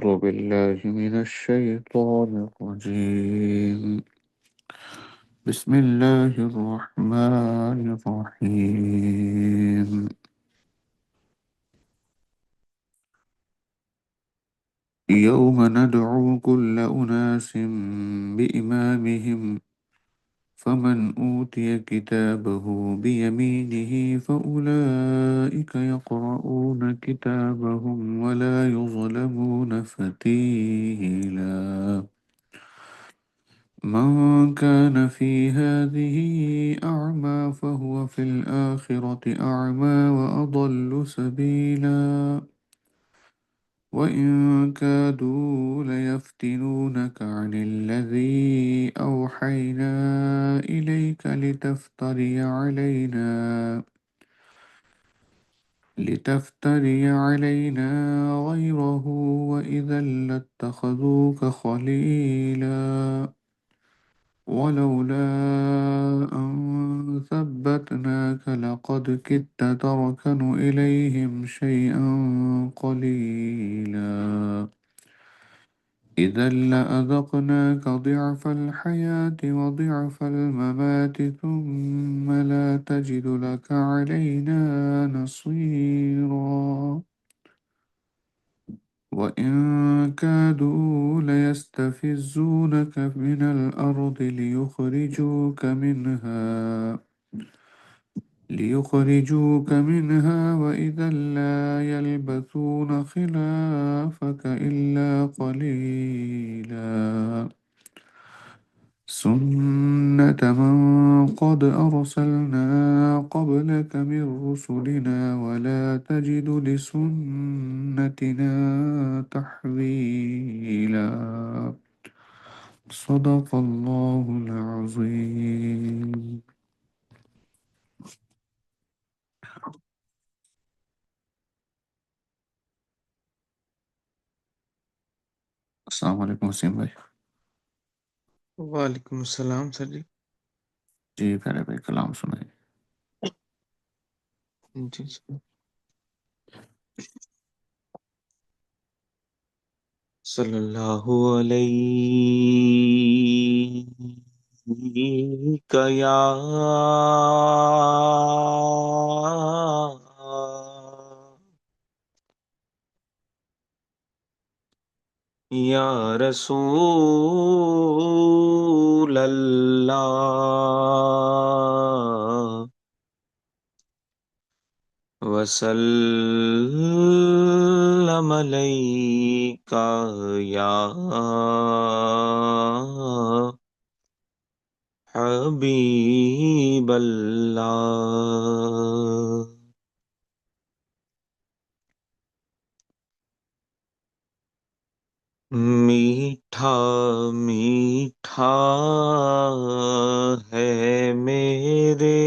أعوذ بالله من الشيطان الرجيم. بسم الله الرحمن الرحيم. يوم ندعو كل أناس بإمامهم، فمن أوتي كتابه بيمينه فأولئك يقرؤون كتابهم ولا يظلمون فتيلا. من كان في هذه أعمى فهو في الآخرة أعمى وأضل سبيلا. وإن كادوا ليفتنونك عن الذي أوحينا إليك لتفتري علينا غيره، وإذا لاتخذوك خليلا. ولولا أن ثبتناك لقد كدت تركن إليهم شيئا قليلا. إذا لأذقناك ضعف الحياة وضعف الممات ثم لا تجد لك علينا نصيرا. وإن كادوا ليستفزونك من الأرض ليخرجوك منها وإذا لا يلبثون خلافك إلا قليلا. سنة من قد أرسلنا قبلك من رسلنا ولا تجد لسنتنا تحويلا. صدق الله العظيم. السلام علیکم وسیم بھائی. وعلیکم السلام سر جی. جی پیارے بھائی کلام سنائیں. جی سر. صلی اللہ علیہ یا رسول اللہ وسلم علیک یا حبیب اللہ. میٹھا میٹھا ہے میرے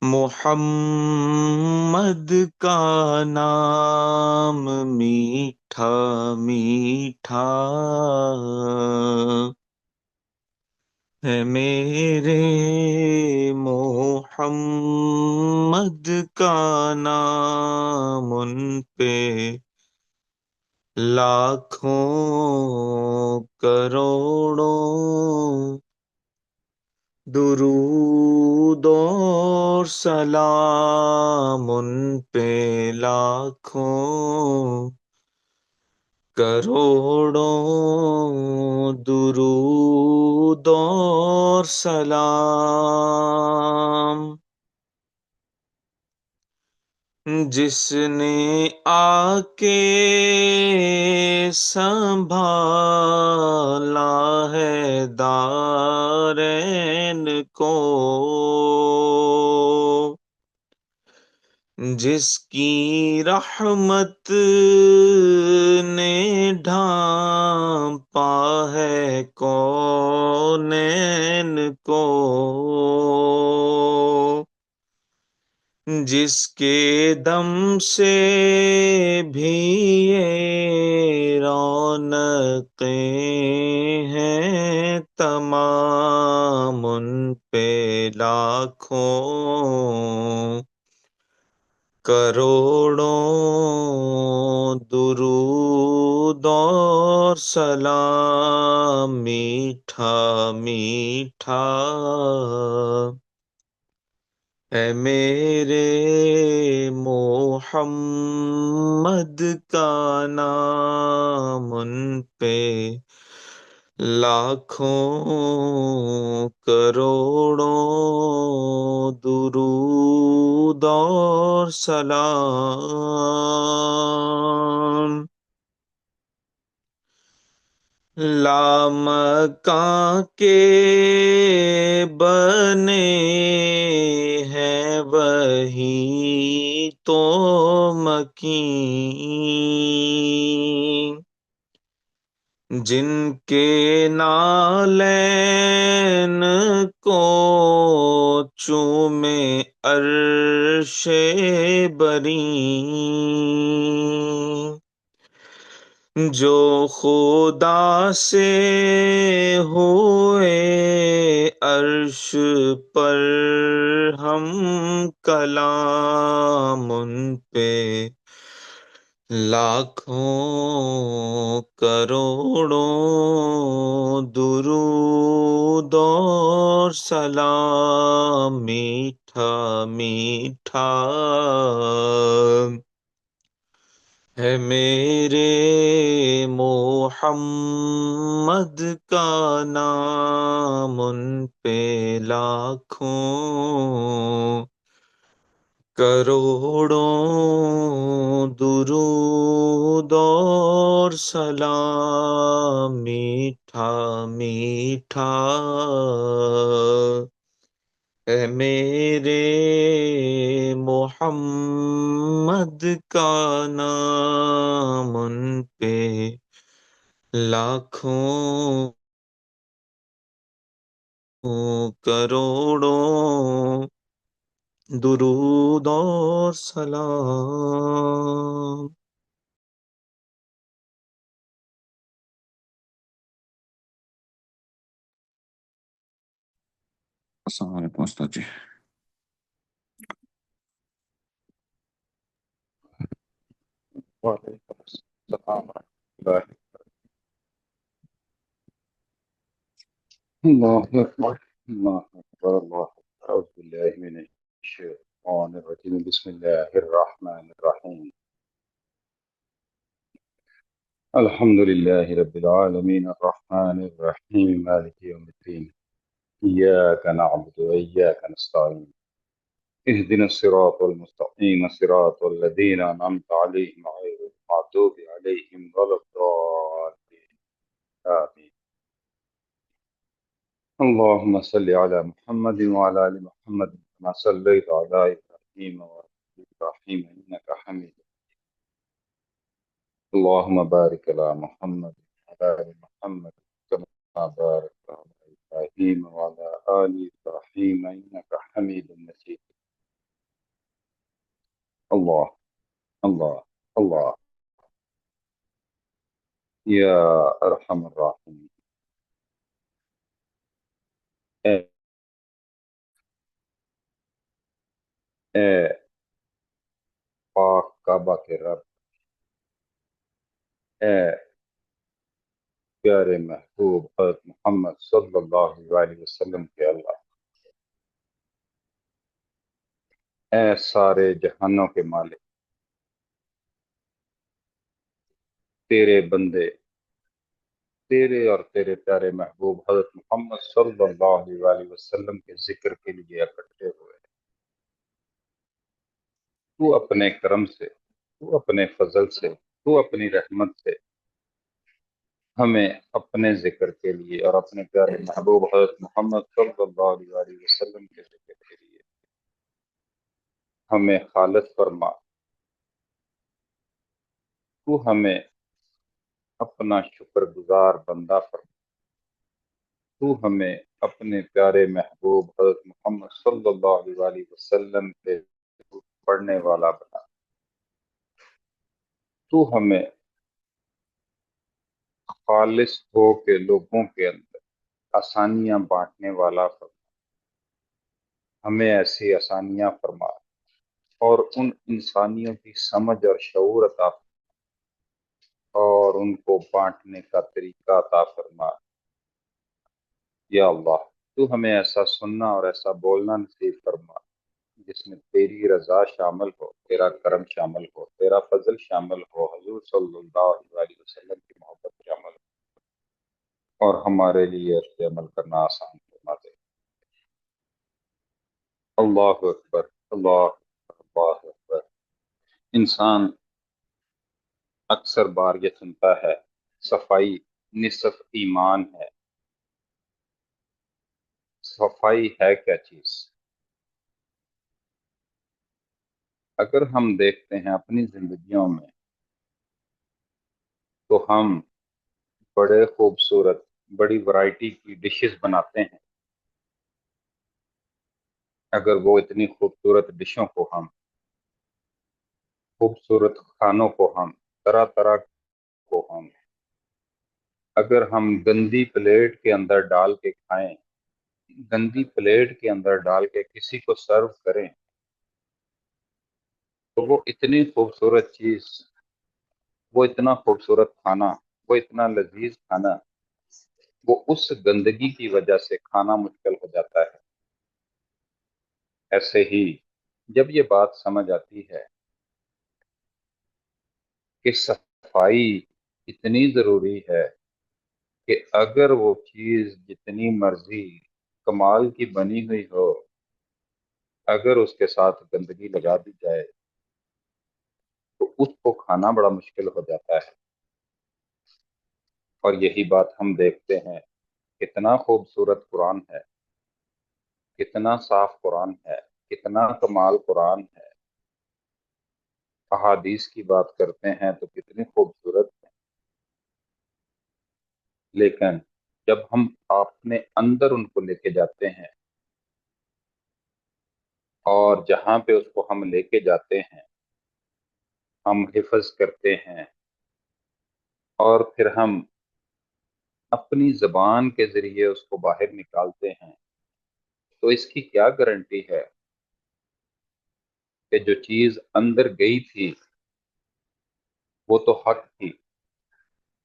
محمد کا نام، میٹھا میٹھا ہے میرے محمد کا نام، ان پہ لاکھوں کروڑوں درود اور سلام، ان پہ لاکھوں کروڑوں درود اور سلام. جس نے آ کے سنبھالا ہے دارین کو، جس کی رحمت نے ڈھانپا ہے کونین کو، جس کے دم سے بھی یہ رونقیں ہیں تمام، ان پہ لاکھوں کروڑوں درود اور سلام میٹھا میٹھا اے میرے محمد کا نام ان پہ لاکھوں کروڑوں درود اور سلام لامکاں کے بنے ہیں وہی تو مکین جن کے نالین کو چومے عرش برین جو خدا سے ہوئے عرش پر ہم کلام ان پہ لاکھوں کروڑوں درود اور سلام میٹھا میٹھا ہے میرے محمد کا نام ان پہ لاکھوں کروڑوں درود اور سلام میٹھا میٹھا اے میرے محمد کا نام ان پہ لاکھوں کروڑوں درود اور سلام السلام علیکم استاد جی. وعلیکم السلام ورحمۃ اللہ اکبر اللہ اکبر اللہ اکبر اعوذ باللہ من الشیطان الرجیم بسم اللہ الرحمن الرحیم الحمد للہ رب العالمین الرحمن الرحیم مالک یوم الدین ایاک نعبد و ایاک نستعین اهدنا الصراط المستقیم صراط الذین انعمت علیہم غیر المغضوب علیہم ولا الضالین آمین اللهم صل على محمد وعلى آل محمد كما صليت على إبراهيم وعلى آل إبراهيم إنك حميد اللهم بارك على محمد وعلى آل محمد كما باركت على إبراهيم وعلى آل إبراهيم إنك حميد مجيد الله الله الله يا أرحم الراحمين اے اے پاک کعبہ کے رب، اے پیارے محبوب حضرت محمد صلی اللہ علیہ وسلم کے اللہ، اے سارے جہانوں کے مالک، تیرے بندے تیرے اور تیرے پیارے محبوب حضرت محمد صلی اللہ علیہ وسلم کے ذکر کے لیے اکٹھے ہوئے۔ تو اپنے کرم سے، تو اپنے فضل سے، تو اپنی رحمت سے ہمیں اپنے ذکر کے لیے اور اپنے پیارے محبوب حضرت محمد صلی اللہ علیہ وسلم کے ذکر کے لیے ہمیں خالص فرما۔ تو ہمیں اپنا شکر گزار بندہ فرما۔ تو ہمیں اپنے پیارے محبوب حضرت محمد صلی اللہ علیہ وسلم کے پڑھنے والا بنا۔ تو ہمیں خالص ہو کے لوگوں کے اندر آسانیاں بانٹنے والا فرما۔ ہمیں ایسی آسانیاں فرما اور ان انسانیوں کی سمجھ اور شعور عطا فرما اور ان کو بانٹنے کا طریقہ عطا فرما۔ یا اللہ تو ہمیں ایسا سننا اور ایسا بولنا نصیب فرما جس میں تیری رضا شامل ہو، تیرا کرم شامل ہو، تیرا فضل شامل ہو، حضور صلی اللہ علیہ وسلم کی محبت شامل ہو، اور ہمارے لیے اس پہ عمل کرنا آسان فرما دے۔ اللہ اکبر، اللہ اکبر، اللہ اکبر۔ انسان اکثر بار یہ سنتا ہے صفائی نصف ایمان ہے۔ صفائی ہے کیا چیز؟ اگر ہم دیکھتے ہیں اپنی زندگیوں میں تو ہم بڑے خوبصورت بڑی ورائٹی کی ڈشز بناتے ہیں۔ اگر وہ اتنی خوبصورت ڈشوں کو ہم، خوبصورت کھانوں کو ہم، طرح طرح کو ہم، اگر ہم گندی پلیٹ کے اندر ڈال کے کھائیں، گندی پلیٹ کے اندر ڈال کے کسی کو سرو کریں، تو وہ اتنی خوبصورت چیز، وہ اتنا خوبصورت کھانا، وہ اتنا لذیذ کھانا، وہ اس گندگی کی وجہ سے کھانا مشکل ہو جاتا ہے۔ ایسے ہی جب یہ بات سمجھ آتی ہے کہ صفائی اتنی ضروری ہے کہ اگر وہ چیز جتنی مرضی کمال کی بنی ہوئی ہو، اگر اس کے ساتھ گندگی لگا دی جائے تو اس کو کھانا بڑا مشکل ہو جاتا ہے۔ اور یہی بات ہم دیکھتے ہیں، کتنا خوبصورت قرآن ہے، کتنا صاف قرآن ہے، کتنا کمال قرآن ہے۔ احادیث کی بات کرتے ہیں تو کتنی خوبصورت ہے، لیکن جب ہم اپنے اندر ان کو لے کے جاتے ہیں اور جہاں پہ اس کو ہم لے کے جاتے ہیں ہم حفظ کرتے ہیں، اور پھر ہم اپنی زبان کے ذریعے اس کو باہر نکالتے ہیں، تو اس کی کیا گارنٹی ہے کہ جو چیز اندر گئی تھی وہ تو حق تھی،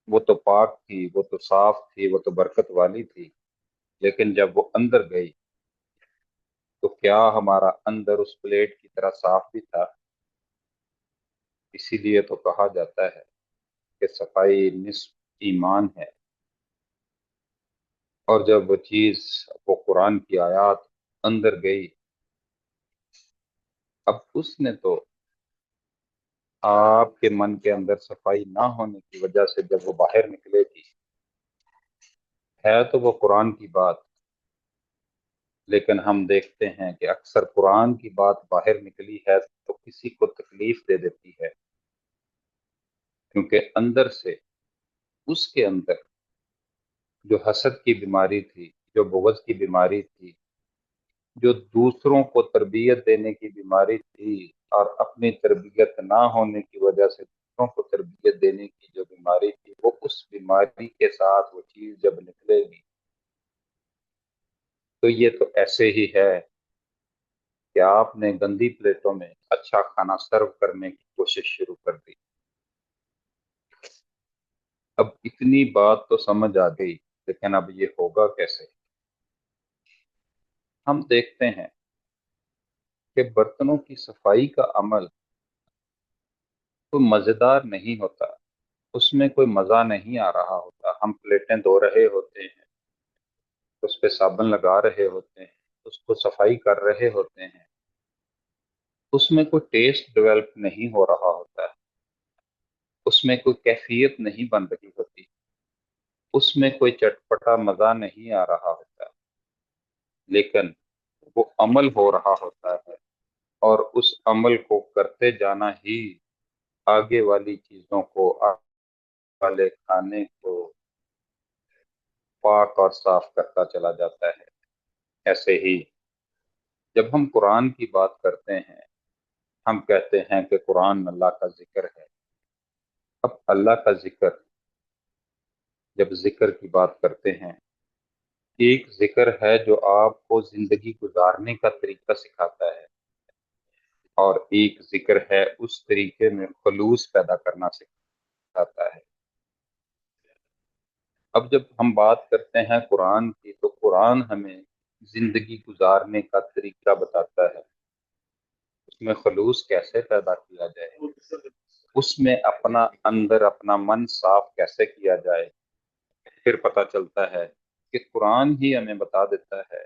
وہ تو پاک تھی، وہ تو صاف تھی، وہ تو برکت والی تھی، لیکن جب وہ اندر گئی تو کیا ہمارا اندر اس پلیٹ کی طرح صاف بھی تھا؟ اسی لیے تو کہا جاتا ہے کہ صفائی نصف ایمان ہے۔ اور جب وہ چیز، وہ قرآن کی آیات اندر گئی، اب اس نے تو آپ کے من کے اندر صفائی نہ ہونے کی وجہ سے جب وہ باہر نکلے گی، ہے تو وہ قرآن کی بات، لیکن ہم دیکھتے ہیں کہ اکثر قرآن کی بات باہر نکلی ہے تو کسی کو تکلیف دے دیتی ہے، کیونکہ اندر سے، اس کے اندر جو حسد کی بیماری تھی، جو بغض کی بیماری تھی، جو دوسروں کو تربیت دینے کی بیماری تھی، اور اپنی تربیت نہ ہونے کی وجہ سے دوسروں کو تربیت دینے کی جو بیماری تھی، وہ اس بیماری کے ساتھ وہ چیز جب نکلے گی تو یہ تو ایسے ہی ہے کہ آپ نے گندی پلیٹوں میں اچھا کھانا سرو کرنے کی کوشش شروع کر دی۔ اب اتنی بات تو سمجھ آ گئی، لیکن اب یہ ہوگا کیسے؟ ہم دیکھتے ہیں کہ برتنوں کی صفائی کا عمل کوئی مزیدار نہیں ہوتا، اس میں کوئی مزہ نہیں آ رہا ہوتا۔ ہم پلیٹیں دھو رہے ہوتے ہیں، اس پہ صابن لگا رہے ہوتے ہیں، اس کو صفائی کر رہے ہوتے ہیں، اس میں کوئی ٹیسٹ ڈیولپ نہیں ہو رہا ہوتا ہے، اس میں کوئی کیفیت نہیں بن رہی ہوتی، اس میں کوئی چٹپٹا مزہ نہیں آ رہا ہوتا، لیکن وہ عمل ہو رہا ہوتا ہے، اور اس عمل کو کرتے جانا ہی آگے والی چیزوں کو، آگے والے کھانے کو پاک اور صاف کرتا چلا جاتا ہے۔ ایسے ہی جب ہم قرآن کی بات کرتے ہیں، ہم کہتے ہیں کہ قرآن اللہ کا ذکر ہے۔ اب اللہ کا ذکر، جب ذکر کی بات کرتے ہیں، ایک ذکر ہے جو آپ کو زندگی گزارنے کا طریقہ سکھاتا ہے، اور ایک ذکر ہے اس طریقے میں خلوص پیدا کرنا سکھاتا ہے۔ اب جب ہم بات کرتے ہیں قرآن کی، تو قرآن ہمیں زندگی گزارنے کا طریقہ بتاتا ہے، اس میں خلوص کیسے پیدا کیا جائے، اس میں اپنا اندر اپنا من صاف کیسے کیا جائے۔ پھر پتہ چلتا ہے کہ قرآن ہی ہمیں بتا دیتا ہے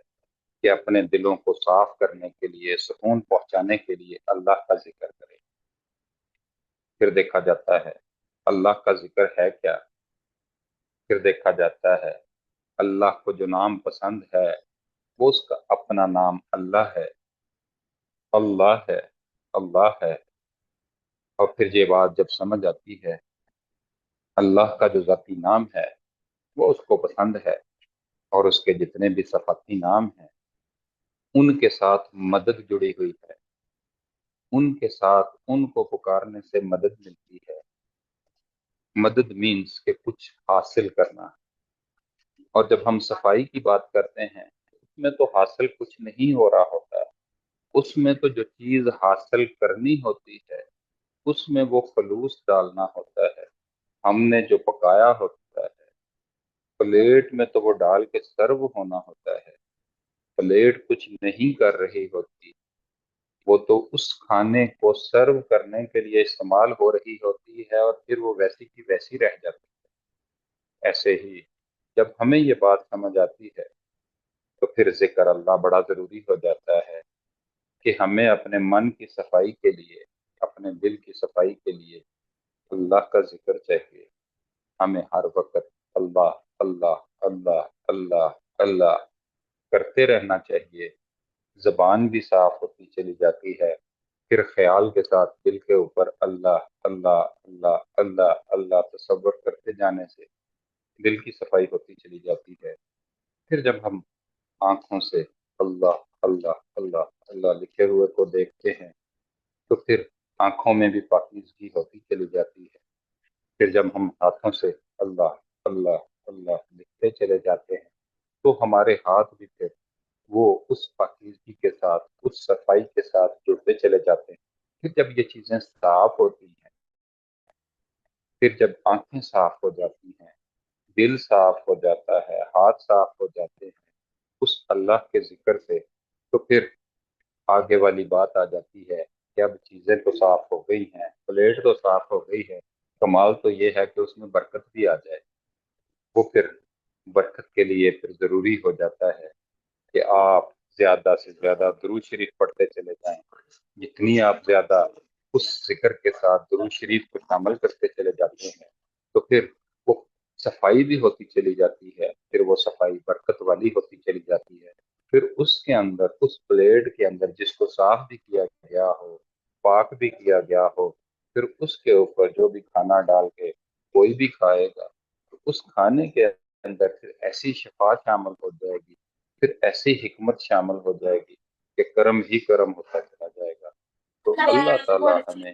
کہ اپنے دلوں کو صاف کرنے کے لیے، سکون پہنچانے کے لیے اللہ کا ذکر کرے۔ پھر دیکھا جاتا ہے اللہ کا ذکر ہے کیا، پھر دیکھا جاتا ہے اللہ کو جو نام پسند ہے وہ اس کا اپنا نام اللہ ہے، اللہ ہے، اللہ ہے۔ اور پھر یہ بات جب سمجھ آتی ہے اللہ کا جو ذاتی نام ہے وہ اس کو پسند ہے، اور اس کے جتنے بھی صفاتی نام ہیں ان کے ساتھ مدد جڑی ہوئی ہے، ان کے ساتھ ان کو پکارنے سے مدد ملتی ہے۔ مدد مینس کہ کچھ حاصل کرنا، اور جب ہم صفائی کی بات کرتے ہیں اس میں تو حاصل کچھ نہیں ہو رہا ہوتا، اس میں تو جو چیز حاصل کرنی ہوتی ہے اس میں وہ خلوص ڈالنا ہوتا ہے۔ ہم نے جو پکایا ہوتا ہے پلیٹ میں تو وہ ڈال کے سرو ہونا ہوتا ہے، پلیٹ کچھ نہیں کر رہی ہوتی، وہ تو اس کھانے کو سرو کرنے کے لیے استعمال ہو رہی ہوتی ہے، اور پھر وہ ویسی کی ویسی رہ جاتی ہے۔ ایسے ہی جب ہمیں یہ بات سمجھ آتی ہے تو پھر ذکر اللہ بڑا ضروری ہو جاتا ہے کہ ہمیں اپنے من کی صفائی کے لیے، اپنے دل کی صفائی کے لیے اللہ کا ذکر چاہیے۔ ہمیں ہر وقت اللہ اللہ اللہ اللہ اللہ کرتے رہنا چاہیے، زبان بھی صاف ہوتی چلی جاتی ہے، پھر خیال کے ساتھ دل کے اوپر اللہ اللہ اللہ اللہ اللہ تصور کرتے جانے سے دل کی صفائی ہوتی چلی جاتی ہے۔ پھر جب ہم آنکھوں سے اللہ اللہ اللہ اللہ لکھے ہوئے کو دیکھتے ہیں تو پھر آنکھوں میں بھی پاکیزگی ہوتی چلی جاتی ہے۔ پھر جب ہم ہاتھوں سے اللہ اللہ اللہ لکھتے چلے جاتے ہیں تو ہمارے ہاتھ بھی پھر وہ اس پاکیزگی کے ساتھ، اس صفائی کے ساتھ جڑتے چلے جاتے ہیں۔ پھر جب یہ چیزیں صاف ہوتی ہیں، پھر جب آنکھیں صاف ہو جاتی ہیں، دل صاف ہو جاتا ہے، ہاتھ صاف ہو جاتے ہیں اس اللہ کے ذکر سے، تو پھر آگے والی بات آ جاتی ہے کہ اب چیزیں تو صاف ہو گئی ہیں، پلیٹ تو صاف ہو گئی ہے، کمال تو یہ ہے کہ اس میں برکت بھی آ جائے۔ وہ پھر برکت کے لیے پھر ضروری ہو جاتا ہے کہ آپ زیادہ سے زیادہ درود شریف پڑھتے چلے جائیں۔ جتنی آپ زیادہ اس ذکر کے ساتھ درود شریف کو شامل کرتے چلے جاتے ہیں تو پھر وہ صفائی بھی ہوتی چلی جاتی ہے، پھر وہ صفائی برکت والی ہوتی چلی جاتی ہے۔ پھر اس کے اندر، اس پلیٹ کے اندر جس کو صاف بھی کیا گیا ہو، پاک بھی کیا گیا ہو، پھر اس کے اوپر جو بھی کھانا ڈال کے کوئی بھی کھائے گا تو اس کھانے کے اندر پھر ایسی شفا شامل ہو جائے گی، پھر ایسی حکمت شامل ہو جائے گی کہ کرم ہی کرم ہوتا چلا جائے گا۔ تو اللہ تعالیٰ ہمیں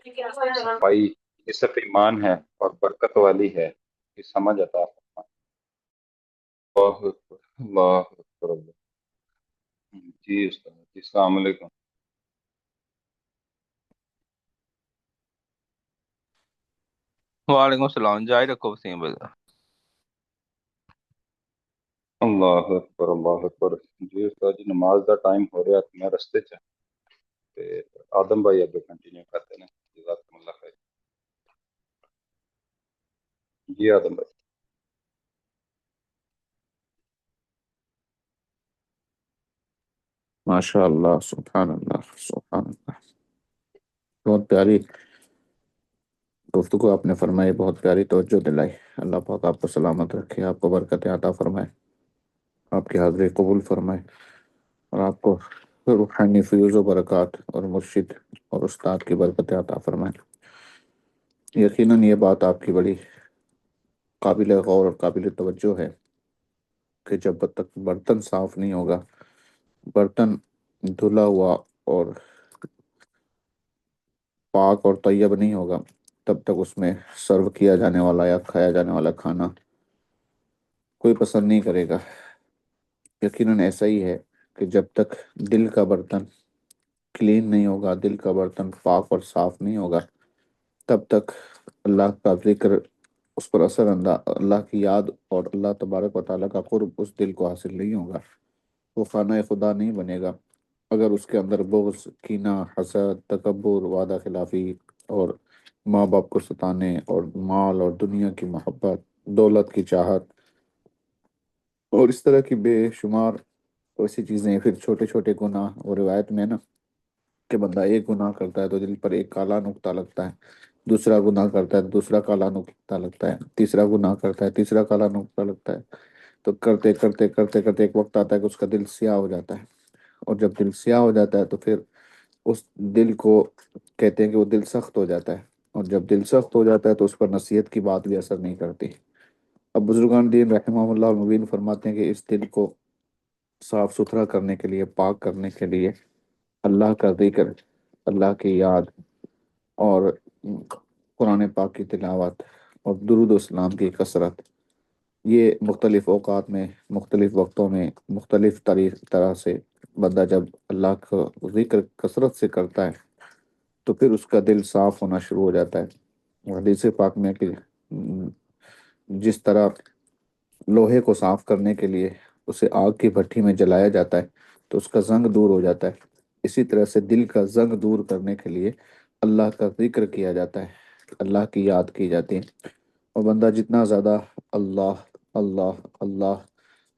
صفائی یہ سب ایمان ہے اور برکت والی ہے کہ سمجھ عطا فرمائے۔ اللہ اکبر اللہ اکبر اللہ۔ جی استاد جی، السلام علیکم۔ وعلیکم السلام، جاری رکھو وسیم بھائی۔ اللہ اکبر اللہ اکبر۔ جی استاد جی، نماز دا ٹائم ہو رہا ہے، میں رستے چ تے آدم بھائی اگے کنٹینیو کرتے ہیں۔ جزاکم اللہ خیر۔ جی آدم بھائی۔ ماشاء اللہ، سبحان اللہ سبحان اللہ، بہت پیاری گفتگو آپ نے فرمائی، بہت پیاری توجہ دلائی۔ اللہ پاک آپ کو سلامت رکھے، آپ کو برکت عطا فرمائے، آپ کی حاضری قبول فرمائے، اور آپ کو روحانی فیوز و برکات اور مرشد اور استاد کی برکت عطا فرمائے۔ یقیناً یہ بات آپ کی بڑی قابل غور اور قابل توجہ ہے کہ جب تک برتن صاف نہیں ہوگا، برتن دھلا ہوا اور پاک اور طیب نہیں ہوگا، تب تک اس میں سرو کیا جانے والا یا کھایا جانے والا کھانا کوئی پسند نہیں کرے گا۔ یقیناً ایسا ہی ہے کہ جب تک دل کا برتن کلین نہیں ہوگا، دل کا برتن پاک اور صاف نہیں ہوگا، تب تک اللہ کا ذکر اس پر اثر اللہ کی یاد اور اللہ تبارک و تعالیٰ کا قرب اس دل کو حاصل نہیں ہوگا، وہ خانہ خدا نہیں بنے گا۔ اگر اس کے اندر بغض، کینہ، حسد، تکبر، وعدہ خلافی اور ماں باپ کو ستانے اور مال اور دنیا کی محبت، دولت کی چاہت اور اس طرح کی بے شمار ایسی چیزیں، پھر چھوٹے چھوٹے گناہ، اور روایت میں نا کہ بندہ ایک گناہ کرتا ہے تو دل پر ایک کالا نقطہ لگتا ہے، دوسرا گناہ کرتا ہے دوسرا کالا نقطہ لگتا ہے، تیسرا گناہ کرتا ہے تیسرا کالا نقطہ لگتا ہے، تو کرتے کرتے کرتے کرتے ایک وقت آتا ہے کہ اس کا دل سیاہ ہو جاتا ہے، اور جب دل سیاہ ہو جاتا ہے تو پھر اس دل کو کہتے ہیں کہ وہ دل سخت ہو جاتا ہے، اور جب دل سخت ہو جاتا ہے تو اس پر نصیحت کی بات بھی اثر نہیں کرتی۔ اب بزرگان دین رحمہ اللہ المبین فرماتے ہیں کہ اس دل کو صاف ستھرا کرنے کے لیے، پاک کرنے کے لیے اللہ کا ذکر، اللہ کی یاد اور قرآن پاک کی تلاوت اور درود و اسلام کی کثرت، یہ مختلف اوقات میں، مختلف وقتوں میں، مختلف طرح سے بندہ جب اللہ کا ذکر کثرت سے کرتا ہے تو پھر اس کا دل صاف ہونا شروع ہو جاتا ہے۔ حدیث پاک میں کہ جس طرح لوہے کو صاف کرنے کے لیے اسے آگ کی بھٹی میں جلایا جاتا ہے تو اس کا زنگ دور ہو جاتا ہے، اسی طرح سے دل کا زنگ دور کرنے کے لیے اللہ کا ذکر کیا جاتا ہے، اللہ کی یاد کی جاتی ہے، اور بندہ جتنا زیادہ اللہ اللہ اللہ،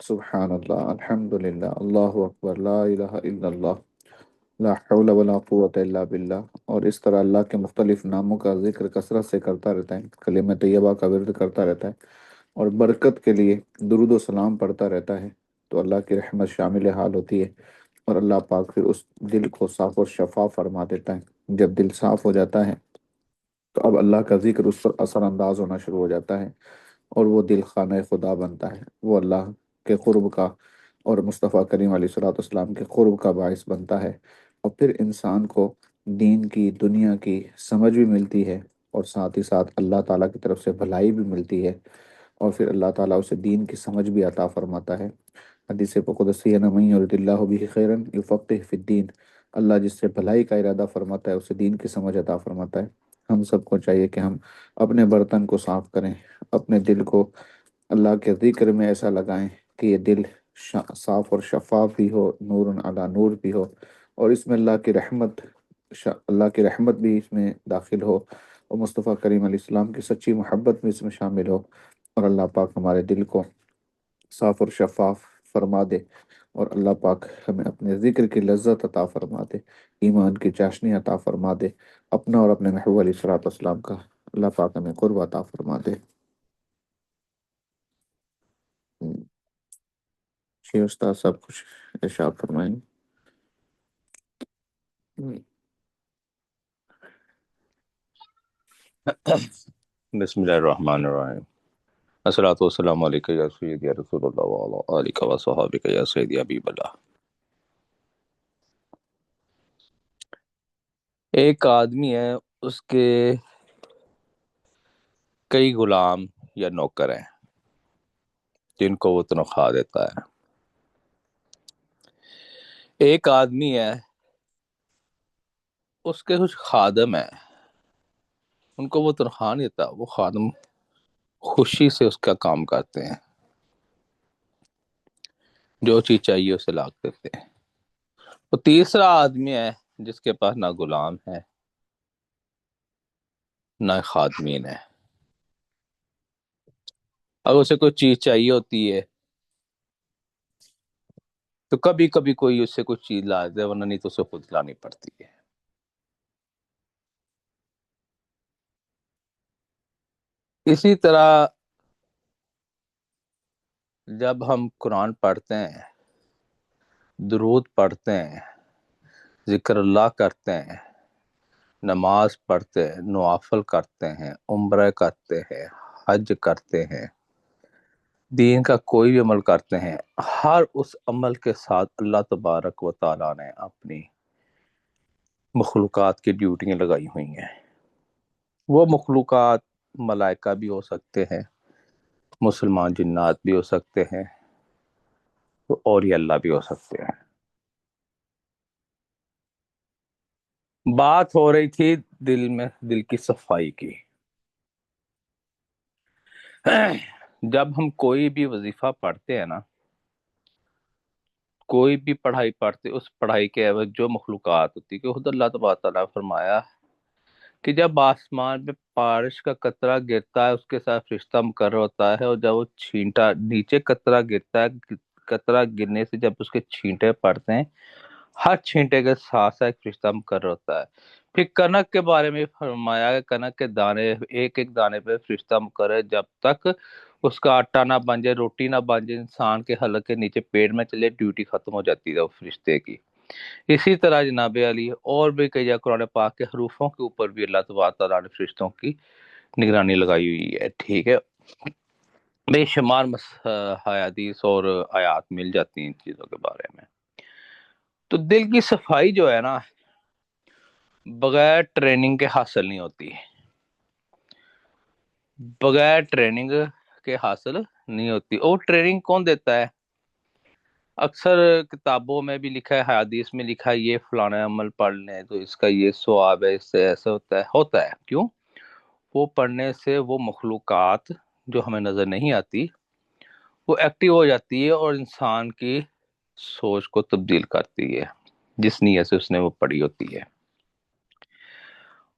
سبحان اللہ، الحمد للہ، اللہ اکبر، لا الہ الا اللہ، لا حول ولا قوت الا باللہ، اور اس طرح اللہ کے مختلف ناموں کا ذکر کثرت سے کرتا رہتا ہے، کلمہ طیبہ کا ورد کرتا رہتا ہے، اور برکت کے لیے درود و سلام پڑھتا رہتا ہے، تو اللہ کی رحمت شامل حال ہوتی ہے، اور اللہ پاک پھر اس دل کو صاف و شفاف فرما دیتا ہے۔ جب دل صاف ہو جاتا ہے تو اب اللہ کا ذکر اس پر اثر انداز ہونا شروع ہو جاتا ہے، اور وہ دل خانہ خدا بنتا ہے، وہ اللہ کے قرب کا اور مصطفیٰ کریم علیہ الصلوۃ والسلام کے قرب کا باعث بنتا ہے، اور پھر انسان کو دین کی، دنیا کی سمجھ بھی ملتی ہے، اور ساتھ ہی ساتھ اللہ تعالیٰ کی طرف سے بھلائی بھی ملتی ہے، اور پھر اللہ تعالیٰ اسے دین کی سمجھ بھی عطا فرماتا ہے۔ حدیث قدسی ہے نا، من یرد اللہ بہ خیرا یفقہ فی الدین، اللہ جس سے بھلائی کا ارادہ فرماتا ہے اسے دین کی سمجھ عطا فرماتا ہے۔ ہم سب کو چاہیے کہ ہم اپنے برتن کو صاف کریں، اپنے دل کو اللہ کے ذکر میں ایسا لگائیں کہ یہ دل صاف اور شفاف بھی ہو، نور علی نور بھی ہو، اور اس میں اللہ کی رحمت بھی اس میں داخل ہو، اور مصطفیٰ کریم علیہ السلام کی سچی محبت بھی اس میں شامل ہو، اور اللہ پاک ہمارے دل کو صاف اور شفاف فرما دے، اور اللہ پاک ہمیں اپنے ذکر کی لذت عطا فرما دے، ایمان کی چاشنی عطا فرما دے، اپنا اور اپنے محبوب علیہ الصلوۃ والسلام کا اللہ پاک ہمیں قرب عطا فرما دے۔ جی استاد صاحب کچھ ارشاد فرمائیں۔ بسم اللہ الرحمن الرحیم، الصلاۃ والسلام علیکم یا سیدی یا رسول اللہ وعلی آلک و صحابک یا سیدی حبیب اللہ۔ ایک آدمی ہے، اس کے کئی غلام یا نوکر ہیں جن کو وہ تنخواہ دیتا ہے۔ ایک آدمی ہے، اس کے کچھ خادم ہیں، ان کو وہ تنخواہ نہیں دیتا، وہ خادم خوشی سے اس کا کام کرتے ہیں، جو چیز چاہیے اسے لا کے دیتے ہیں۔ وہ تیسرا آدمی ہے جس کے پاس نہ غلام ہے نہ خادمین ہے، اگر اسے کوئی چیز چاہیے ہوتی ہے تو کبھی کبھی کوئی اس سے کچھ چیز لا دے، ورنہ نہیں تو اسے خود لانی پڑتی ہے۔ اسی طرح جب ہم قرآن پڑھتے ہیں، درود پڑھتے ہیں، ذکر اللہ کرتے ہیں، نماز پڑھتے ہیں، نوافل کرتے ہیں، عمرہ کرتے ہیں، حج کرتے ہیں، دین کا کوئی بھی عمل کرتے ہیں، ہر اس عمل کے ساتھ اللہ تبارک و تعالیٰ نے اپنی مخلوقات کی ڈیوٹیاں لگائی ہوئی ہیں۔ وہ مخلوقات ملائکہ بھی ہو سکتے ہیں، مسلمان جنات بھی ہو سکتے ہیں، اور یہ اللہ بھی ہو سکتے ہیں۔ بات ہو رہی تھی دل کی صفائی کی۔ جب ہم کوئی بھی وظیفہ پڑھتے ہیں نا، کوئی بھی پڑھائی پڑھتے، اس پڑھائی کے عوض جو مخلوقات ہوتی ہے، کہ خود اللہ تبارک تعالیٰ نے فرمایا کہ جب آسمان پہ بارش کا قطرہ گرتا ہے اس کے ساتھ فرشتہ مقرر ہوتا ہے، اور جب وہ چھینٹا نیچے قطرہ گرتا ہے، قطرہ گرنے سے جب اس کے چھینٹے پڑتے ہیں، ہر چھینٹے کے ساتھ ساتھ ایک فرشتہ مقرر ہوتا ہے۔ پھر کنک کے بارے میں فرمایا کہ کنک کے دانے، ایک ایک دانے پہ فرشتہ مقرر ہے، جب تک اس کا آٹا نہ بن جائے، روٹی نہ بن جائے، انسان کے حلق کے نیچے پیٹ میں چلے، ڈیوٹی ختم ہو جاتی ہے وہ فرشتے کی۔ اسی طرح جناب علی اور بھی کئی جگہ قرآن پاک کے حروفوں کے اوپر بھی اللہ تبارک تعالیٰ نے فرشتوں کی نگرانی لگائی ہوئی ہے، ٹھیک ہے۔ بے شمار حدیث اور آیات مل جاتی ہیں ان چیزوں کے بارے میں۔ تو دل کی صفائی جو ہے نا، بغیر ٹریننگ کے حاصل نہیں ہوتی، بغیر ٹریننگ کے حاصل نہیں ہوتی۔ اور ٹریننگ کون دیتا ہے؟ اکثر کتابوں میں بھی لکھا ہے، حدیث میں لکھا ہے، یہ فلانا عمل پڑھ لیں تو اس کا یہ ثواب ہے، اس سے ایسا ہوتا ہے کیوں؟ وہ پڑھنے سے وہ مخلوقات جو ہمیں نظر نہیں آتی وہ ایکٹیو ہو جاتی ہے اور انسان کی سوچ کو تبدیل کرتی ہے، جس نیت سے اس نے وہ پڑھی ہوتی ہے۔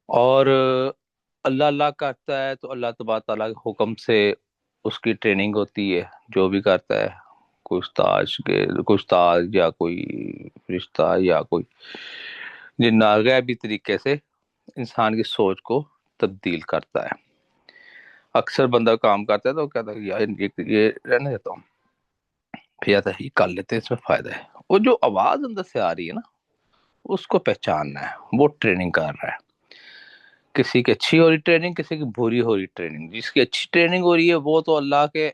اور اللہ اللہ کرتا ہے تو اللہ تبارک تعالیٰ کے حکم سے اس کی ٹریننگ ہوتی ہے، جو بھی کرتا ہے، کوئی استاد یا کوئی فرشتہ یا کوئی جنات غیبی طریقے سے انسان کی سوچ کو تبدیل کرتا ہے۔ اکثر بندہ کام کرتا ہے تو کہتا ہے یار یہ رہنے دیتا ہوں، پھر آتا ہے یہ کر لیتے ہیں، اس میں فائدہ ہے۔ وہ جو آواز اندر سے آ رہی ہے نا، اس کو پہچاننا ہے، وہ ٹریننگ کر رہا ہے۔ کسی کی اچھی ہو رہی ٹریننگ، کسی کی بری ہو رہی ٹریننگ۔ جس کی اچھی ٹریننگ ہو رہی ہے وہ تو اللہ کے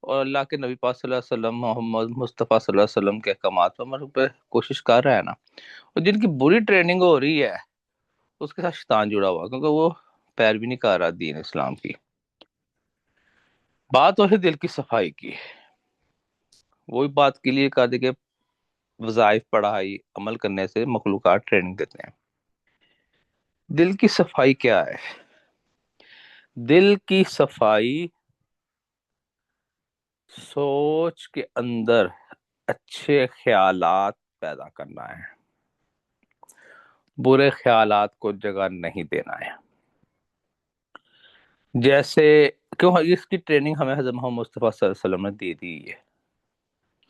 اور اللہ کے نبی پاک صلی اللہ علیہ وسلم، محمد مصطفیٰ صلی اللہ علیہ وسلم کے احکامات پر عمل پہ کوشش کر رہا ہے نا۔ اور جن کی بری ٹریننگ ہو رہی ہے اس کے ساتھ شیطان جڑا ہوا، کیونکہ وہ پیروی نہیں کر رہا دین اسلام کی۔ بات ہے دل کی صفائی کی، وہی بات کے لیے کہا دے کہ وظائف پڑھائی عمل کرنے سے مخلوقات ٹریننگ دیتے ہیں۔ دل کی صفائی کیا ہے؟ دل کی صفائی سوچ کے اندر اچھے خیالات پیدا کرنا ہے، برے خیالات کو جگہ نہیں دینا ہے۔ جیسے کیوں اس کی ٹریننگ ہمیں حضرت محمد مصطفیٰ صلی اللہ علیہ وسلم نے دے دی ہے،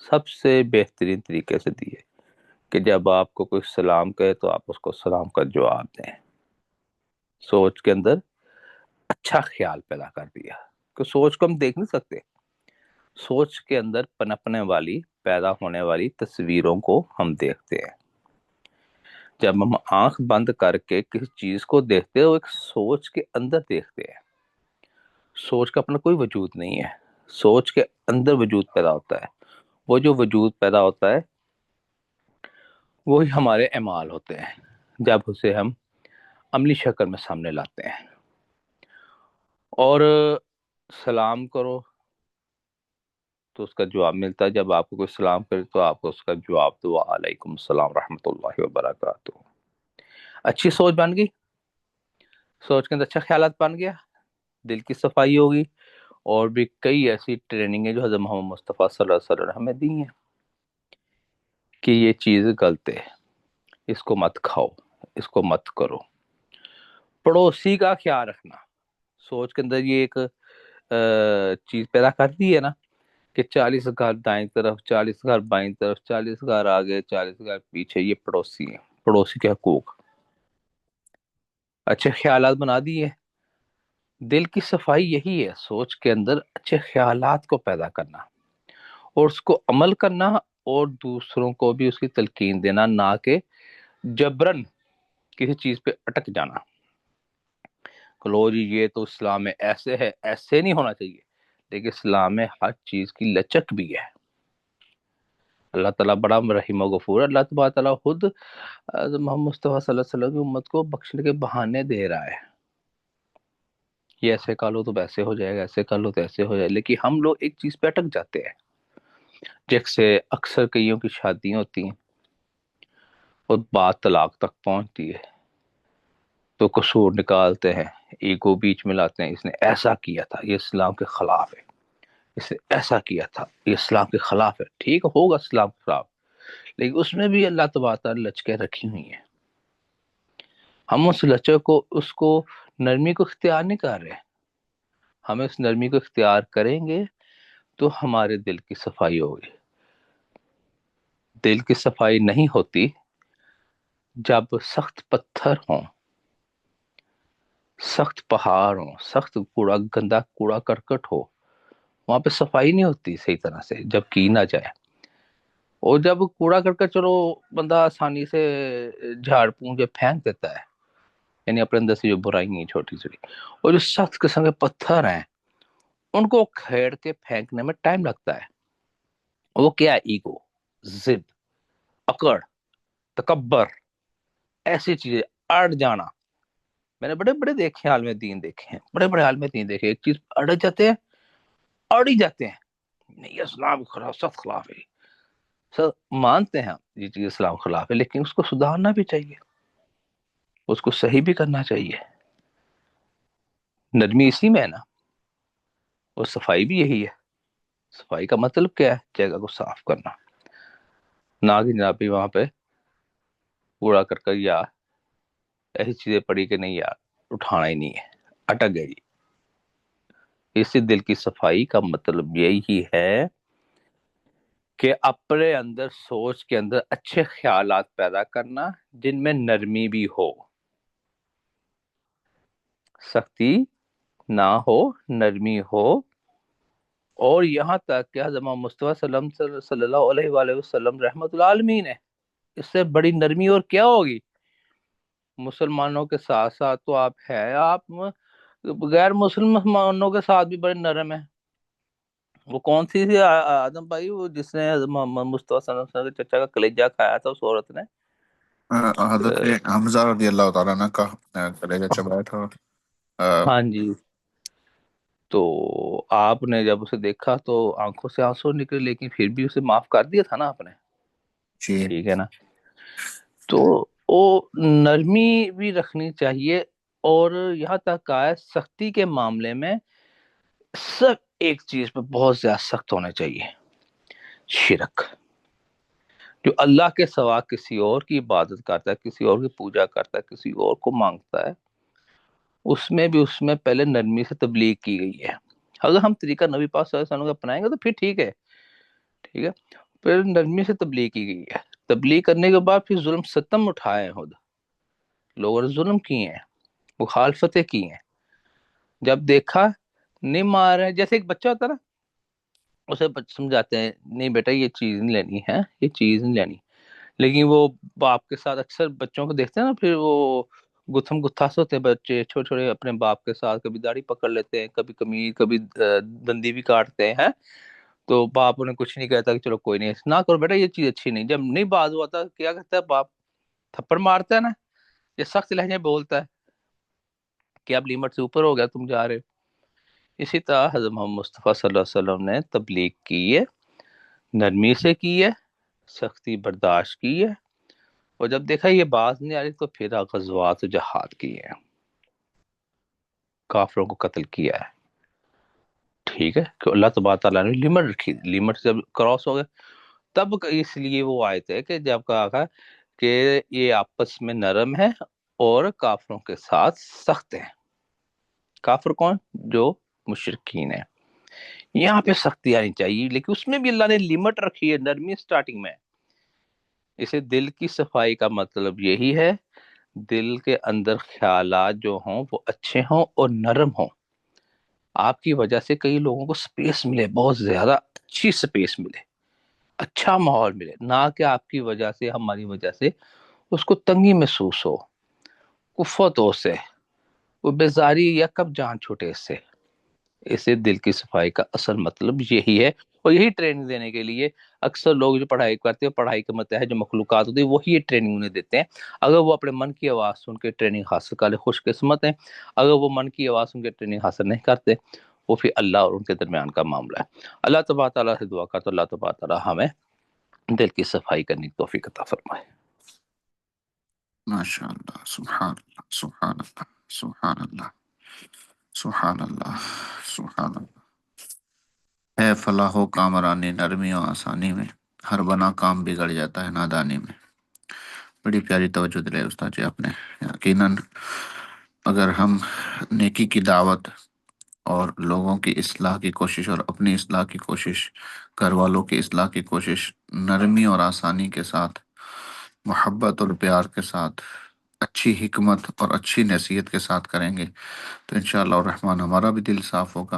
سب سے بہترین طریقے سے دی ہے کہ جب آپ کو کوئی سلام کہے تو آپ اس کو سلام کا جواب دیں۔ سوچ کے اندر اچھا خیال پیدا کر دیا، کہ سوچ کو ہم دیکھ نہیں سکتے، سوچ کے اندر پنپنے والی، پیدا ہونے والی تصویروں کو ہم دیکھتے ہیں۔ جب ہم آنکھ بند کر کے کسی چیز کو دیکھتے ہیں وہ ایک سوچ کے اندر دیکھتے ہیں۔ سوچ کا اپنا کوئی وجود نہیں ہے، سوچ کے اندر وجود پیدا ہوتا ہے۔ وہ جو وجود پیدا ہوتا ہے وہی ہمارے اعمال ہوتے ہیں، جب اسے ہم عملی شکل میں سامنے لاتے ہیں۔ اور سلام کرو تو اس کا جواب ملتا ہے، جب آپ کو کوئی سلام کرے تو آپ کو اس کا جواب دو، وعلیکم السلام ورحمۃ اللہ وبرکاتہ۔ اچھی سوچ بن گئی، سوچ کے اندر اچھا خیالات بن گیا، دل کی صفائی ہوگی۔ اور بھی کئی ایسی ٹریننگ ہیں جو حضرت محمد مصطفیٰ صلی اللہ علیہ وسلم نے ہمیں دی ہیں کہ یہ چیز غلط ہے، اس کو مت کھاؤ، اس کو مت کرو۔ پڑوسی کا خیال رکھنا، سوچ کے اندر یہ ایک چیز پیدا کرتی ہے نا کہ 40 گھر دائیں طرف، 40 گھر بائیں طرف، 40 گھر آگے، 40 گھر پیچھے، یہ پڑوسی ہیں، پڑوسی کے حقوق، اچھے خیالات بنا دیے۔ دل کی صفائی یہی ہے، سوچ کے اندر اچھے خیالات کو پیدا کرنا اور اس کو عمل کرنا، اور دوسروں کو بھی اس کی تلقین دینا، نہ کہ جبرن کسی چیز پہ اٹک جانا کہ لو جی یہ تو اسلام میں ایسے ہے، ایسے نہیں ہونا چاہیے۔ لیکن اسلام میں ہر چیز کی لچک بھی ہے۔ اللہ تعالیٰ بڑا رحیم و غفور ہے، اللہ تبارک تعالیٰ خود محمد مصطفیٰ صلی اللہ علیہ وسلم کی امت کو بخشنے کے بہانے دے رہا ہے، یہ ایسے کر لو تو ویسے ہو جائے گا، ایسے کر لو تو ایسے ہو جائے گا۔ لیکن ہم لوگ ایک چیز پہ اٹک جاتے ہیں، جیسے اکثر کئیوں کی شادیاں ہوتی ہیں اور بات طلاق تک پہنچتی ہے، تو قصور نکالتے ہیں، ایگو بیچ میں لاتے ہیں، اس نے ایسا کیا تھا، یہ اسلام کے خلاف ہے، اس نے ایسا کیا تھا، یہ اسلام کے خلاف ہے۔ ٹھیک ہوگا اسلام کے خلاف، لیکن اس میں بھی اللہ تبارک تعالیٰ لچکیں رکھی ہوئی ہیں۔ ہم اس لچک کو، اس کو نرمی کو اختیار نہیں کر رہے، ہمیں اس نرمی کو اختیار کریں گے تو ہمارے دل کی صفائی ہوگی۔ دل کی صفائی نہیں ہوتی جب سخت پتھر ہوں، سخت پہاڑ ہوں، سخت کوڑا، گندا کوڑا کرکٹ ہو، وہاں پہ صفائی نہیں ہوتی صحیح طرح سے جب کی نہ جائے۔ اور جب کوڑا کرکٹ چلو بندہ آسانی سے جھاڑ پونجھ پھینک دیتا ہے، یعنی اپنے اندر سے جو برائیں ہیں چھوٹی چھوٹی، اور جو سخت قسم کے پتھر ہیں ان کو کھیڑ کے پھینکنے میں ٹائم لگتا ہے۔ وہ کیا ہے؟ ایگو، ضد، اکڑ، تکبر، ایسی چیزیں، اڑ جانا۔ میں نے بڑے بڑے دیکھے عالم دین دیکھے ہیں، بڑے بڑے عالم دین دیکھے، ایک چیز اڑ جاتے ہیں، اڑ ہی جاتے ہیں، نہیں یہ اسلام کے خلاف، سخت خلاف ہے، سر مانتے ہیں ہم یہ چیز اسلام کے خلاف ہے، لیکن اس کو سدھارنا بھی چاہیے، اس کو صحیح بھی کرنا چاہیے۔ نرمی اسی میں ہے نا، اور صفائی بھی یہی ہے۔ صفائی کا مطلب کیا ہے؟ جگہ کو صاف کرنا، نہ کہ جناب بھی وہاں پہ کوڑا کرکٹ یا ایسی چیزیں پڑی کہ نہیں یار اٹھانا ہی نہیں ہے، اٹک گئی۔ اس سے دل کی صفائی کا مطلب یہی ہے کہ اپنے اندر سوچ کے اندر اچھے خیالات پیدا کرنا جن میں نرمی بھی ہو، سختی نہ ہو، نرمی ہو۔ اور یہاں تک کہ حضرت مصطفیٰ صلی اللہ علیہ وآلہ وسلم رحمت العالمین ہے، اس سے بڑی نرمی اور کیا ہوگی؟ مسلمانوں کے ساتھ ساتھ تو آپ ہے، آپ غیر مسلمانوں کے ساتھ بھی بڑے نرم ہیں۔ وہ کون سی تھی آدم بھائی، وہ جس نے محمد مصطفیٰ صلی اللہ علیہ وسلم کے چچا کا کلیجہ کھایا تھا اس عورت نے؟ حضرت حمزہ رضی اللہ تعالیٰ عنہ کا کلیجہ چبایا تھا۔ ہاں جی، تو آپ نے جب اسے دیکھا تو آنکھوں سے آنسو نکلے، لیکن پھر بھی اسے معاف کر دیا تھا نا آپ نے، جی ٹھیک ہے نا؟ تو وہ نرمی بھی رکھنی چاہیے، اور یہاں تک آئے سختی کے معاملے میں سب ایک چیز پہ بہت زیادہ سخت ہونا چاہیے، شرک۔ جو اللہ کے سوا کسی اور کی عبادت کرتا ہے، کسی اور کی پوجا کرتا ہے، کسی اور کو مانگتا ہے، اس میں پہلے نرمی سے تبلیغ کی گئی ہے۔ اگر ہم طریقہ نبی پاک صلی اللہ علیہ وسلم کا اپنائیں گے تو پھر ٹھیک ہے، ٹھیک ہے، پھر نرمی سے تبلیغ کی گئی ہے۔ تبلیغ کرنے کے بعد پھر ظلم ستم اٹھائے ہیں، خود لوگوں نے ظلم کیے ہیں، مخالفتیں کی ہیں، جب دیکھا نہیں مار رہے، جیسے ایک بچہ ہوتا ہے نا، اسے سمجھاتے ہیں نہیں بیٹا یہ چیز نہیں لینی ہے، یہ چیز نہیں لینی، لیکن وہ باپ کے ساتھ اکثر بچوں کو دیکھتے ہیں نا، پھر وہ گتھم گتھاس ہوتے ہیں بچے چھوٹے چھوٹے، اپنے باپ کے ساتھ کبھی داڑھی پکڑ لیتے ہیں، کبھی قمیض، کبھی دندی بھی کاٹتے ہیں، تو باپ انہیں کچھ نہیں کہتا کہ چلو کوئی نہیں نہ کرو بیٹا یہ چیز اچھی نہیں۔ جب نہیں باز ہوتا کیا کرتا ہے باپ؟ تھپڑ مارتا ہے نا، یہ سخت لہجے بولتا ہے کہ اب لیمٹ سے اوپر ہو گیا، تم جا رہے ہو۔ اسی طرح حضرت محمد مصطفیٰ صلی اللہ علیہ وسلم نے تبلیغ کی ہے، نرمی سے کی ہے، سختی برداشت کی ہے، اور جب دیکھا یہ بات نہیں آ رہی تو پھر غزوات و جہاد کی ہے، کافروں کو قتل کیا ہے، ٹھیک ہے، کہ اللہ تبارک تعالیٰ نے لمٹ رکھی، لمٹ جب کراس ہو گئے تب اس لیے وہ آئے تھے کہ جب کہا کہ یہ آپس میں نرم ہے اور کافروں کے ساتھ سخت ہیں۔ کافر کون؟ جو مشرکین ہیں۔ یہاں پہ سختی آنی چاہیے، لیکن اس میں بھی اللہ نے لمٹ رکھی ہے، نرمی سٹارٹنگ میں۔ اسے دل کی صفائی کا مطلب یہی ہے، دل کے اندر خیالات جو ہوں وہ اچھے ہوں اور نرم ہوں، آپ کی وجہ سے کئی لوگوں کو سپیس ملے، بہت زیادہ اچھی سپیس ملے، اچھا ماحول ملے، نہ کہ آپ کی وجہ سے، ہماری وجہ سے اس کو تنگی محسوس ہو، کفت ہو، سے وہ بیزاری یا کب جان چھوٹے اس سے۔ اسے دل کی صفائی کا اصل مطلب یہی ہے، اور یہی ٹریننگ دینے کے لیے اکثر لوگ جو پڑھائی کرتے ہیں، پڑھائی کے متحد جو مخلوقات ہوتی ہیں وہی یہ ٹریننگ انہیں دیتے ہیں۔ اگر وہ اپنے من کی آواز سن کے ٹریننگ حاصل کر لے خوش قسمت ہیں، اگر وہ من کی آواز سن کے ٹریننگ حاصل نہیں کرتے وہ پھر اللہ اور ان کے درمیان کا معاملہ ہے۔ اللہ تبارک تعالیٰ سے دعا کرتا اللہ تبارک تعالیٰ ہمیں دل کی صفائی کرنے کی توفیق عطا فرمائے۔ ماشاء اللہ، سبحان اللہ، سبحان اللہ، سبحان اللہ، سبحان اللہ، سبحان اللہ۔ ہے فلاح و کامرانی نرمی و آسانی میں، ہر بنا کام بگڑ جاتا ہے نادانی میں۔ بڑی پیاری توجہ دلائی استاد جی آپ نے۔ یقیناً اگر ہم نیکی کی دعوت اور لوگوں کی اصلاح کی کوشش اور اپنی اصلاح کی کوشش، گھر والوں کی اصلاح کی کوشش نرمی اور آسانی کے ساتھ، محبت اور پیار کے ساتھ، اچھی حکمت اور اچھی نصیحت کے ساتھ کریں گے تو انشاءاللہ الرحمن ہمارا بھی دل صاف ہوگا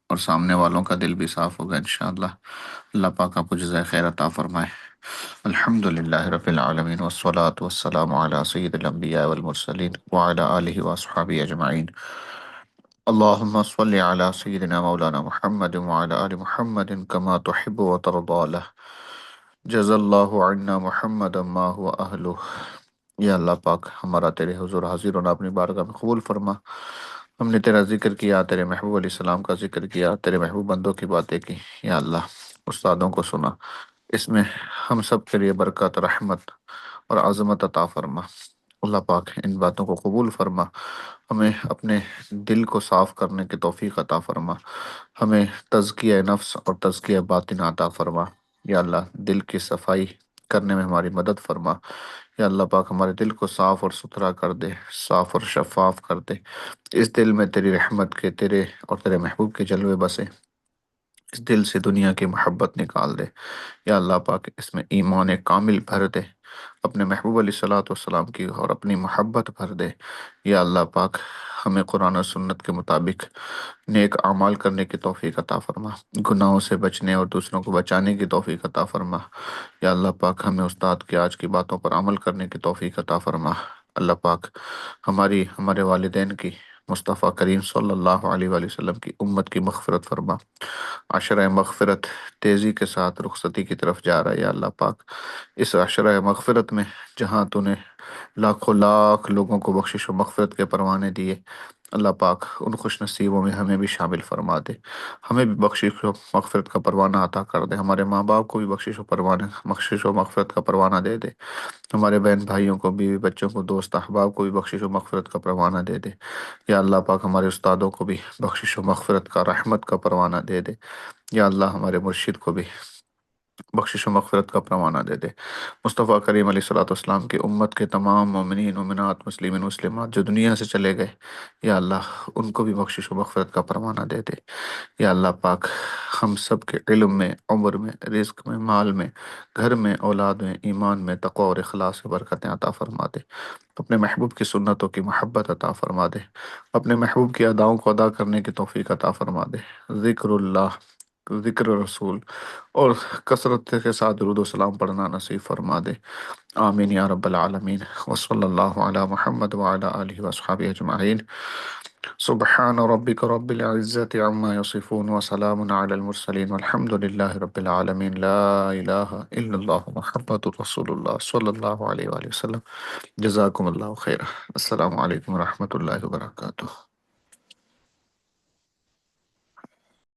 اور سامنے والوں کا دل بھی صاف ہوگا انشاءاللہ۔ اللہ پاک آپ کو جزائے خیر عطا فرمائے۔ الحمد للہ رب العالمین والصلاة والسلام علی سید الانبیاء والمرسلین وعلی آلہ واصحابہ اجمعین۔ اللہم صلی علی سیدنا مولانا محمد وعلی آل محمد کما تحب وترضى له جزا اللہ عنا محمد ما هو اہلہ۔ یا اللہ پاک ہمارا تیرے حضور حاضر ہونا اپنی بارگاہ میں قبول فرما۔ ہم نے تیرا ذکر کیا، تیرے محبوب علیہ السلام کا ذکر کیا، تیرے محبوب بندوں کی باتیں کی، یا اللہ استادوں کو سنا، اس میں ہم سب کے لیے برکت، رحمت اور عظمت عطا فرما۔ اللہ پاک ان باتوں کو قبول فرما، ہمیں اپنے دل کو صاف کرنے کی توفیق عطا فرما، ہمیں تزکیہ نفس اور تزکیہ باطن عطا فرما۔ یا اللہ دل کی صفائی کرنے میں ہماری مدد فرما۔ یا اللہ پاک ہمارے دل کو صاف اور ستھرا کر دے، صاف اور شفاف کر دے، اس دل میں تیری رحمت کے، تیرے اور تیرے محبوب کے جلوے بسے، اس دل سے دنیا کی محبت نکال دے۔ یا اللہ پاک اس میں ایمان کامل بھر دے، اپنے محبوب علیہ الصلوۃ والسلام کی اور اپنی محبت بھر دے۔ یا اللہ پاک ہمیں قرآن و سنت کے مطابق نیک اعمال کرنے کی توفیق عطا فرما، گناہوں سے بچنے اور دوسروں کو بچانے کی توفیق عطا فرما۔ یا اللہ پاک ہمیں استاد کے آج کی باتوں پر عمل کرنے کی توفیق عطا فرما۔ اللہ پاک ہمارے والدین کی، مصطفیٰ کریم صلی اللہ علیہ وآلہ وسلم کی امت کی مغفرت فرما۔ عشرہ مغفرت تیزی کے ساتھ رخصتی کی طرف جا رہا ہے، یا اللہ پاک اس عشرہ مغفرت میں جہاں تو نے لاکھوں لاکھ لوگوں کو بخشش و مغفرت کے پروانے دیے، اللہ پاک ان خوش نصیبوں میں ہمیں بھی شامل فرما دے، ہمیں بھی بخشش و مغفرت کا پروانہ عطا کر دے، ہمارے ماں باپ کو بھی بخشش و مغفرت کا پروانہ دے دے، ہمارے بہن بھائیوں کو، بیوی بچوں کو، دوست احباب کو بھی بخشش و مغفرت کا پروانہ دے دے۔ یا اللہ پاک ہمارے استادوں کو بھی بخشش و مغفرت کا، رحمت کا پروانہ دے دے۔ یا اللہ ہمارے مرشد کو بھی بخشش و مغفرت کا پروانہ دے دے۔ مصطفیٰ کریم علیہ الصلوۃ والسلام کی امت کے تمام مومنین، مومنات، مسلمین، مسلمات جو دنیا سے چلے گئے، یا اللہ ان کو بھی بخشش و مغفرت کا پروانہ دے دے۔ یا اللہ پاک ہم سب کے علم میں، عمر میں، رزق میں، مال میں، گھر میں، اولاد میں، ایمان میں تقوی اور اخلاص سے برکتیں عطا فرما دے، اپنے محبوب کی سنتوں کی محبت عطا فرما دے، اپنے محبوب کی اداؤں کو ادا کرنے کی توفیق عطا فرما دے۔ ذکر اللہ، ذکر رسول اور کثرت کے ساتھ درود و سلام پڑھنا نصیب فرما دے۔ آمین یا رب العالمین۔ وصلی اللہ علی محمد وعلی آلہ وصحبہ اجمعین۔ سبحان ربک رب العزت عما یصفون وسلام علی المرسلین والحمد للہ رب العالمین۔ لا الہ الا اللہ محمد رسول اللہ صلی اللہ علیہ وآلہ وسلم۔ جزاکم اللہ خیر۔ السلام علیکم ورحمۃ اللہ وبرکاتہ۔